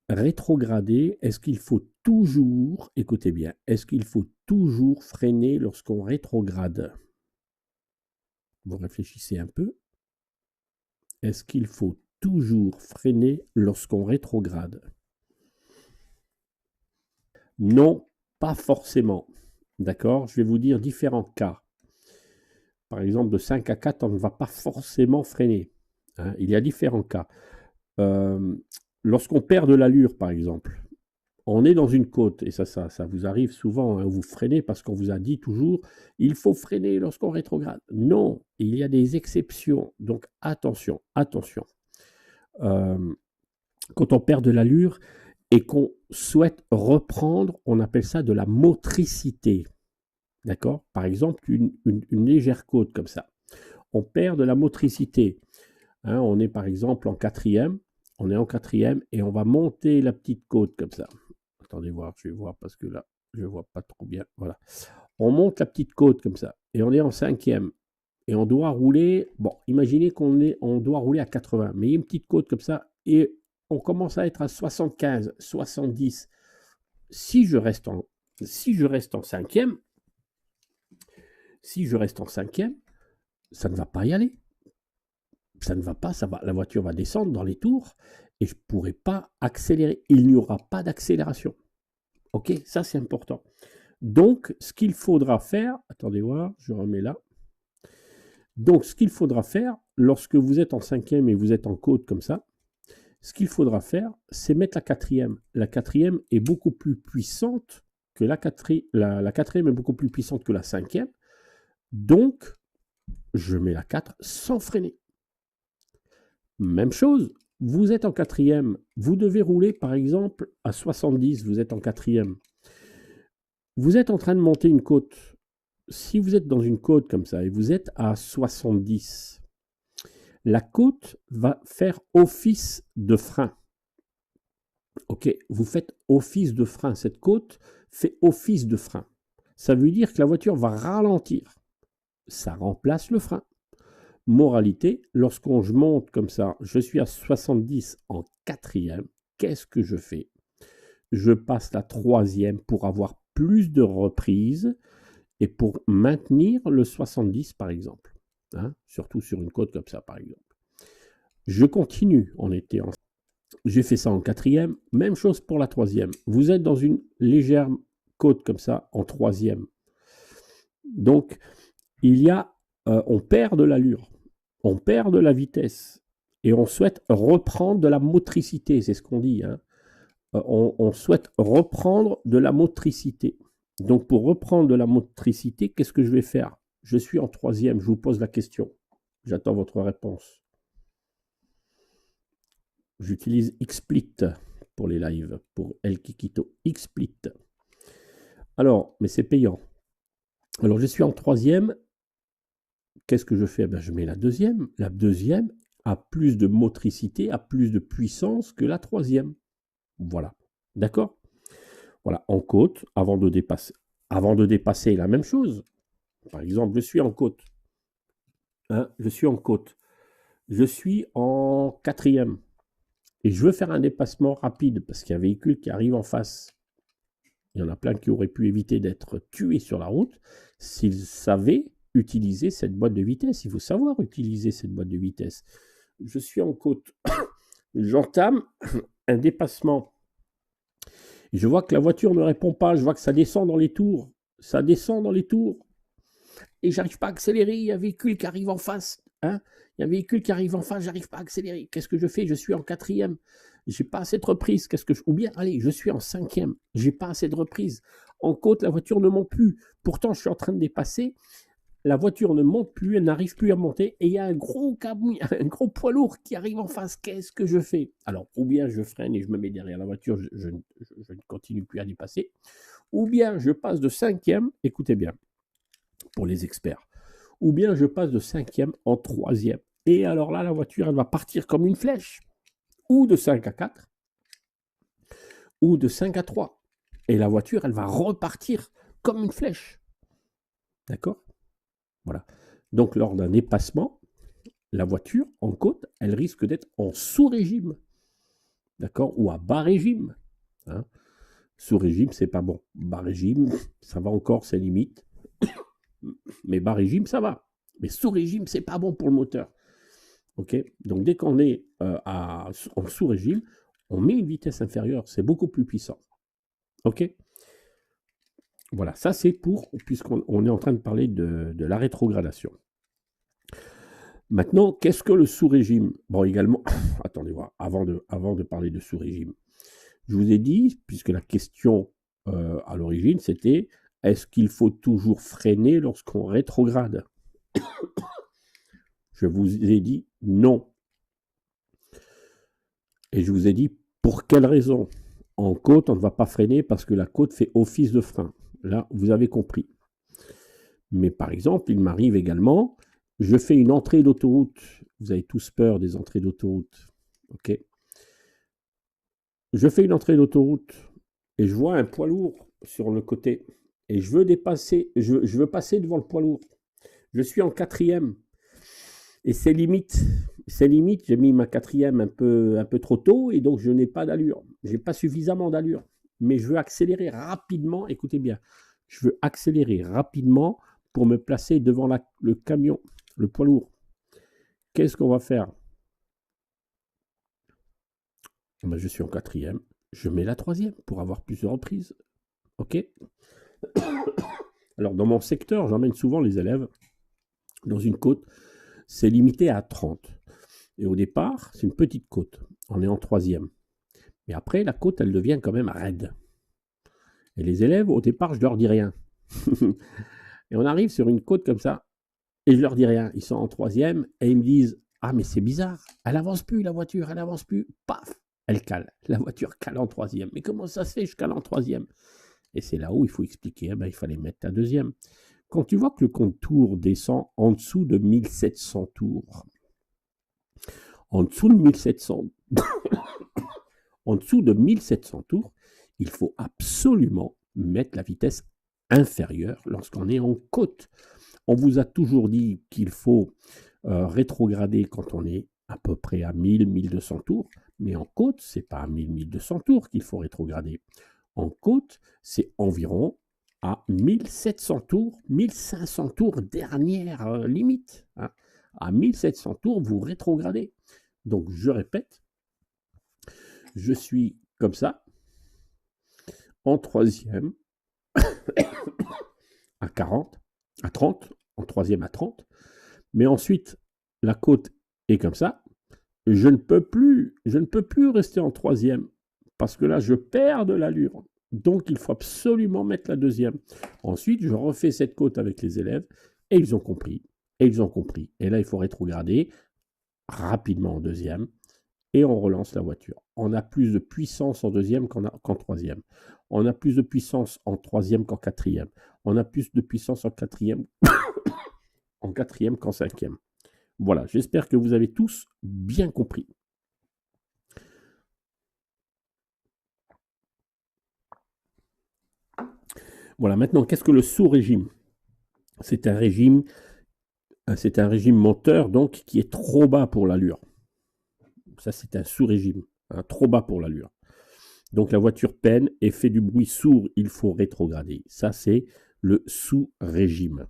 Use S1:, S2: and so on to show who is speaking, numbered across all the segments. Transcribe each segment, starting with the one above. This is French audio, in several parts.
S1: rétrograder, est-ce qu'il faut toujours, écoutez bien, est-ce qu'il faut toujours freiner lorsqu'on rétrograde? Vous réfléchissez un peu. Est-ce qu'il faut toujours freiner lorsqu'on rétrograde? Non, pas forcément. D'accord? Je vais vous dire différents cas. Par exemple, de 5 à 4, on ne va pas forcément freiner. Hein. Il y a différents cas. Lorsqu'on perd de l'allure, par exemple, on est dans une côte, et ça vous arrive souvent, hein, vous freinez parce qu'on vous a dit toujours, il faut freiner lorsqu'on rétrograde. Non, il y a des exceptions. Donc attention, attention. Quand on perd de l'allure et qu'on souhaite reprendre, on appelle ça de la motricité. D'accord? Par exemple, une légère côte comme ça. On perd de la motricité. Hein, on est par exemple en quatrième. On est en quatrième et on va monter la petite côte comme ça. Attendez voir, je vais voir parce que là, je ne vois pas trop bien. Voilà. On monte la petite côte comme ça et on est en cinquième. Et on doit rouler, bon, imaginez on doit rouler à 80, mais il y a une petite côte comme ça et on commence à être à 75, 70. Si je reste en cinquième, ça ne va pas y aller. Ça ne va pas, la voiture va descendre dans les tours et je ne pourrai pas accélérer. Il n'y aura pas d'accélération. Ok, ça c'est important. Donc, ce qu'il faudra faire, attendez voir, je remets là. Donc, ce qu'il faudra faire, lorsque vous êtes en cinquième et vous êtes en côte comme ça, ce qu'il faudra faire, c'est mettre la quatrième. La quatrième est beaucoup plus puissante que la quatrième est beaucoup plus puissante que la cinquième. Donc, je mets la 4 sans freiner. Même chose, vous êtes en quatrième, vous devez rouler par exemple à 70, vous êtes en quatrième. Vous êtes en train de monter une côte. Si vous êtes dans une côte comme ça et vous êtes à 70, la côte va faire office de frein. Ok, vous faites office de frein. Cette côte fait office de frein. Ça veut dire que la voiture va ralentir. Ça remplace le frein. Moralité, lorsqu'on monte comme ça, je suis à 70 en quatrième, qu'est-ce que je fais? Je passe la troisième pour avoir plus de reprises et pour maintenir le 70 par exemple. Hein, surtout sur une côte comme ça par exemple. Je continue, j'ai fait ça en quatrième, même chose pour la troisième. Vous êtes dans une légère côte comme ça en troisième. Donc, on perd de l'allure, on perd de la vitesse et on souhaite reprendre de la motricité, c'est ce qu'on dit. Hein. On souhaite reprendre de la motricité. Donc, pour reprendre de la motricité, qu'est-ce que je vais faire? Je suis en troisième, je vous pose la question. J'attends votre réponse. J'utilise XSplit pour les lives, pour El Kikito. XSplit. Alors, mais c'est payant. Alors, je suis en troisième. Qu'est-ce que je fais? Ben, je mets la deuxième. La deuxième a plus de motricité, a plus de puissance que la troisième. Voilà. D'accord? Voilà, en côte, avant de dépasser la même chose. Par exemple, je suis en côte. Hein, je suis en côte. Je suis en quatrième. Et je veux faire un dépassement rapide parce qu'il y a un véhicule qui arrive en face. Il y en a plein qui auraient pu éviter d'être tués sur la route s'ils savaient utiliser cette boîte de vitesse. Il faut savoir utiliser cette boîte de vitesse. Je suis en côte. J'entame un dépassement. Je vois que la voiture ne répond pas. Je vois que ça descend dans les tours. Ça descend dans les tours. Et j'arrive pas à accélérer. Il y a un véhicule qui arrive en face. Hein, il y a un véhicule qui arrive en face. J'arrive pas à accélérer. Qu'est-ce que je fais? Je suis en quatrième. J'ai pas assez de reprises. Ou bien, allez, je suis en cinquième. J'ai pas assez de reprises. En côte, la voiture ne monte plus. Pourtant, je suis en train de dépasser. La voiture ne monte plus, elle n'arrive plus à monter, et il y a un gros poids lourd qui arrive en face. Qu'est-ce que je fais? Alors, ou bien je freine et je me mets derrière la voiture, je ne continue plus à dépasser, ou bien je passe de cinquième, écoutez bien, pour les experts, ou bien je passe de cinquième en troisième. Et alors là, la voiture, elle va partir comme une flèche, ou de 5 à 4, ou de 5 à 3. Et la voiture, elle va repartir comme une flèche. D'accord? Voilà. Donc, lors d'un dépassement, la voiture en côte, elle risque d'être en sous-régime. d'accord, ou à bas régime. Hein. Sous régime, c'est pas bon. Bas régime, ça va encore, c'est limite. Mais bas régime, ça va. Mais sous régime, c'est pas bon pour le moteur. Ok. Donc dès qu'on est en sous régime, on met une vitesse inférieure, c'est beaucoup plus puissant. Ok. Voilà, ça c'est pour, puisqu'on est en train de parler de la rétrogradation. Maintenant, qu'est-ce que le sous-régime? Bon, également, attendez voir, avant de parler de sous-régime, je vous ai dit, puisque la question à l'origine, c'était est-ce qu'il faut toujours freiner lorsqu'on rétrograde? Je vous ai dit non. Et je vous ai dit pour quelle raison? En côte, on ne va pas freiner parce que la côte fait office de frein. Là, vous avez compris. Mais par exemple, il m'arrive également, je fais une entrée d'autoroute. Vous avez tous peur des entrées d'autoroute. Ok. Je fais une entrée d'autoroute et je vois un poids lourd sur le côté. Et je veux dépasser, je veux passer devant le poids lourd. Je suis en quatrième. Et c'est limite. C'est limite, j'ai mis ma quatrième un peu trop tôt et donc je n'ai pas d'allure. Je n'ai pas suffisamment d'allure. Mais je veux accélérer rapidement. Écoutez bien, je veux accélérer rapidement pour me placer devant le camion, le poids lourd. Qu'est-ce qu'on va faire? Ben, je suis en quatrième. Je mets la troisième pour avoir plusieurs reprises. OK? Alors, dans mon secteur, j'emmène souvent les élèves dans une côte. C'est limité à 30. Et au départ, c'est une petite côte. On est en troisième. Mais après, la côte, elle devient quand même raide. Et les élèves, au départ, je leur dis rien. Et on arrive sur une côte comme ça, et je leur dis rien. Ils sont en troisième, et ils me disent « Ah, mais c'est bizarre, elle avance plus, la voiture, elle avance plus. » Paf, elle cale. La voiture cale en troisième. Mais comment ça se fait, je cale en troisième? Et c'est là où il faut expliquer, il fallait mettre la deuxième. Quand tu vois que le contour descend en dessous de 1700 tours, en dessous de 1700, en dessous de 1700 tours, il faut absolument mettre la vitesse inférieure lorsqu'on est en côte. On vous a toujours dit qu'il faut rétrograder quand on est à peu près à 1000-1200 tours, mais en côte, ce n'est pas à 1000-1200 tours qu'il faut rétrograder. En côte, c'est environ à 1700 tours, 1500 tours, dernière limite. Hein. À 1700 tours, vous rétrogradez. Donc, je répète, je suis comme ça, en troisième, à 40, à 30, en troisième à 30. Mais ensuite, la côte est comme ça. Je ne peux plus rester en troisième parce que là, je perds de l'allure. Donc, il faut absolument mettre la deuxième. Ensuite, je refais cette côte avec les élèves et ils ont compris. Et ils ont compris. Et là, il faut rétrograder rapidement en deuxième et on relance la voiture. On a plus de puissance en deuxième qu'en troisième. On a plus de puissance en troisième qu'en quatrième. On a plus de puissance en quatrième qu'en cinquième. Voilà, j'espère que vous avez tous bien compris. Voilà, maintenant, qu'est-ce que le sous-régime? C'est un régime moteur donc qui est trop bas pour l'allure. Ça, c'est un sous-régime, trop bas pour l'allure. Donc la voiture peine et fait du bruit sourd, il faut rétrograder. Ça, c'est le sous-régime.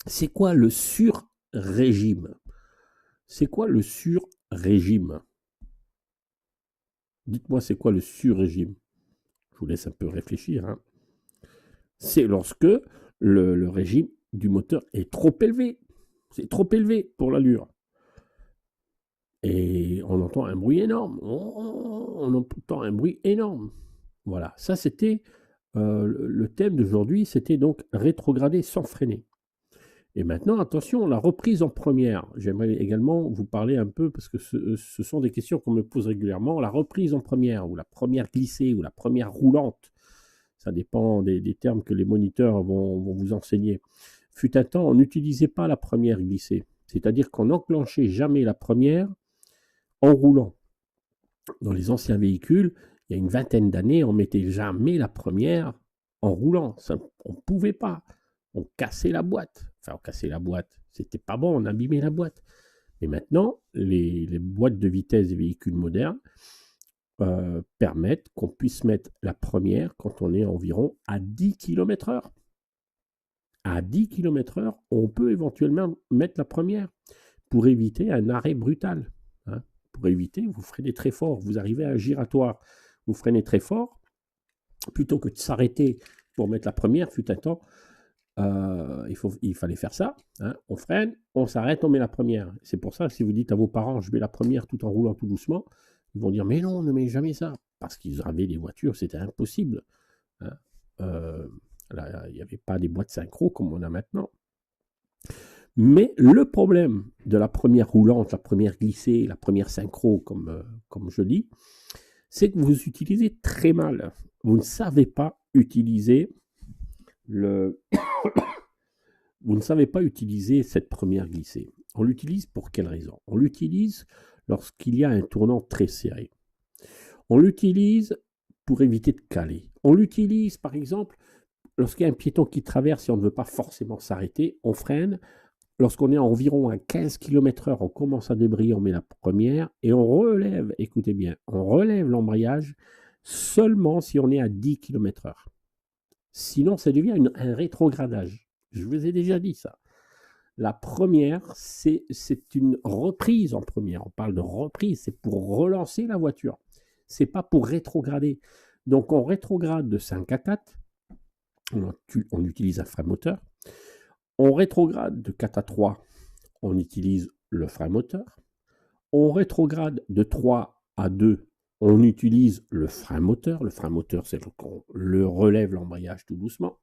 S1: C'est quoi le sur-régime? C'est quoi le sur-régime? Dites-moi, c'est quoi le sur-régime? Je vous laisse un peu réfléchir. Hein. C'est lorsque le régime du moteur est trop élevé. C'est trop élevé pour l'allure. Et on entend un bruit énorme. On entend un bruit énorme. Voilà, ça c'était le thème d'aujourd'hui, c'était donc rétrograder sans freiner. Et maintenant, attention, la reprise en première. J'aimerais également vous parler un peu, parce que ce sont des questions qu'on me pose régulièrement. La reprise en première, ou la première glissée, ou la première roulante. Ça dépend des termes que les moniteurs vont vous enseigner. Fut un temps, on n'utilisait pas la première glissée. C'est-à-dire qu'on n'enclenchait jamais la première en roulant. Dans les anciens véhicules, il y a une vingtaine d'années, on ne mettait jamais la première en roulant. Ça, on ne pouvait pas. On cassait la boîte. Enfin, on cassait la boîte. C'était pas bon, on abîmait la boîte. Mais maintenant, les boîtes de vitesse des véhicules modernes, permettre qu'on puisse mettre la première quand on est environ à 10 km/h. À 10 km/h, on peut éventuellement mettre la première pour éviter un arrêt brutal. Hein. Pour éviter, vous freinez très fort, vous arrivez à un giratoire, vous freinez très fort, plutôt que de s'arrêter pour mettre la première, fut un temps, il fallait faire ça. Hein. On freine, on s'arrête, on met la première. C'est pour ça que si vous dites à vos parents, je mets la première tout en roulant tout doucement, ils vont dire, mais non, ne mets jamais ça. Parce qu'ils avaient des voitures, c'était impossible. Hein. Là, il n'y avait pas des boîtes synchro comme on a maintenant. Mais le problème de la première roulante, la première glissée, la première synchro, comme je dis, c'est que vous utilisez très mal. Vous ne savez pas utiliser vous ne savez pas utiliser cette première glissée. On l'utilise pour quelle raison? On l'utilise lorsqu'il y a un tournant très serré. On l'utilise pour éviter de caler. On l'utilise, par exemple, lorsqu'il y a un piéton qui traverse et on ne veut pas forcément s'arrêter, on freine. Lorsqu'on est environ à 15 km/h, on commence à débrayer, on met la première et on relève, écoutez bien, on relève l'embrayage seulement si on est à 10 km/h. Sinon, ça devient un rétrogradage. Je vous ai déjà dit ça. La première, c'est une reprise en première. On parle de reprise, c'est pour relancer la voiture. Ce n'est pas pour rétrograder. Donc, on rétrograde de 5 à 4. On utilise un frein moteur. On rétrograde de 4 à 3. On utilise le frein moteur. On rétrograde de 3 à 2. On utilise le frein moteur. Le frein moteur, c'est qu'on le relève l'embrayage tout doucement.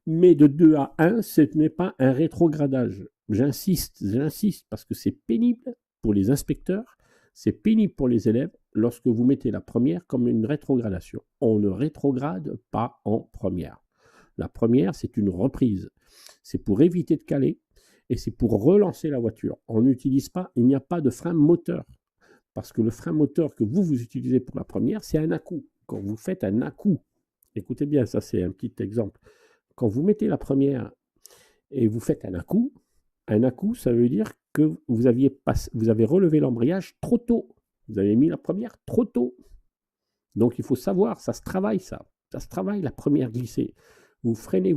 S1: Mais de 2 à 1, ce n'est pas un rétrogradage. J'insiste, parce que c'est pénible pour les inspecteurs, c'est pénible pour les élèves lorsque vous mettez la première comme une rétrogradation. On ne rétrograde pas en première. La première, c'est une reprise. C'est pour éviter de caler et c'est pour relancer la voiture. On n'utilise pas, il n'y a pas de frein moteur. Parce que le frein moteur que vous utilisez pour la première, c'est un à-coup. Quand vous faites un à-coup, écoutez bien, ça c'est un petit exemple. Quand vous mettez la première et vous faites un à-coup, ça veut dire que vous avez relevé l'embrayage trop tôt. Vous avez mis la première trop tôt. Donc il faut savoir, ça se travaille ça. Ça se travaille la première glissée. Vous freinez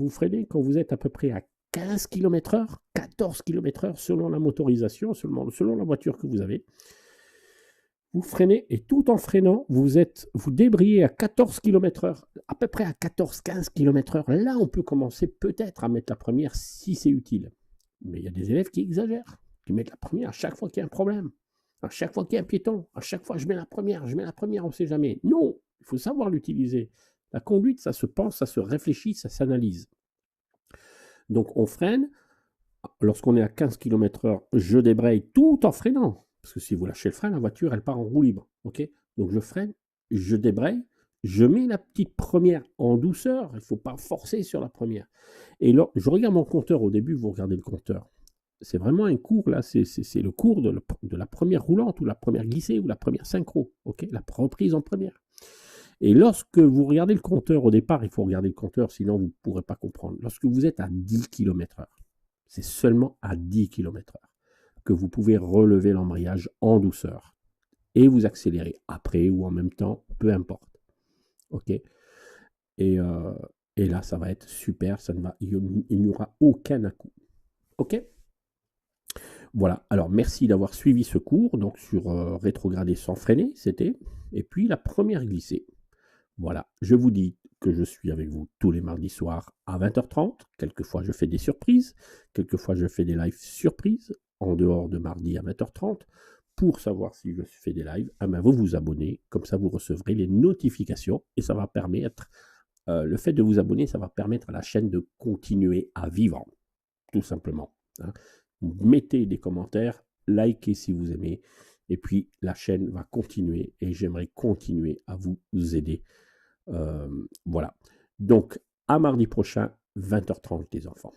S1: quand vous êtes à peu près à 15 km/h, 14 km/h selon la motorisation, selon la voiture que vous avez. Vous freinez et tout en freinant, vous débrayez à 14 km/h, à peu près à 14-15 km/h. Là, on peut commencer peut-être à mettre la première si c'est utile. Mais il y a des élèves qui exagèrent, qui mettent la première à chaque fois qu'il y a un problème, à chaque fois qu'il y a un piéton, à chaque fois je mets la première, on ne sait jamais. Non, il faut savoir l'utiliser. La conduite, ça se pense, ça se réfléchit, ça s'analyse. Donc on freine. Lorsqu'on est à 15 km/h, je débraye tout en freinant. Parce que si vous lâchez le frein, la voiture, elle part en roue libre. Okay, donc je freine, je débraye, je mets la petite première en douceur. Il ne faut pas forcer sur la première. Et là, je regarde mon compteur. Au début, vous regardez le compteur. C'est vraiment un cours, là. C'est le cours de la première roulante ou la première glissée ou la première synchro. Okay, la reprise en première. Et lorsque vous regardez le compteur, au départ, il faut regarder le compteur, sinon vous ne pourrez pas comprendre. Lorsque vous êtes à 10 km/h, c'est seulement à 10 km/h que vous pouvez relever l'embrayage en douceur et vous accélérer après ou en même temps, peu importe. Ok. Et là, ça va être super. Il n'y aura aucun à-coup. Ok. Voilà. Alors, merci d'avoir suivi ce cours. Donc, sur rétrograder sans freiner, c'était. Et puis, la première glissée. Voilà. Je vous dis que je suis avec vous tous les mardis soirs à 20h30. Quelquefois, je fais des surprises. Quelquefois, je fais des lives surprises en dehors de mardi à 20h30. Pour savoir si je fais des lives, vous vous abonnez. Comme ça, vous recevrez les notifications et ça va permettre, le fait de vous abonner, ça va permettre à la chaîne de continuer à vivre, tout simplement. Hein. Mettez des commentaires, likez si vous aimez, et puis la chaîne va continuer et j'aimerais continuer à vous aider. Voilà. Donc, à mardi prochain, 20h30, les enfants.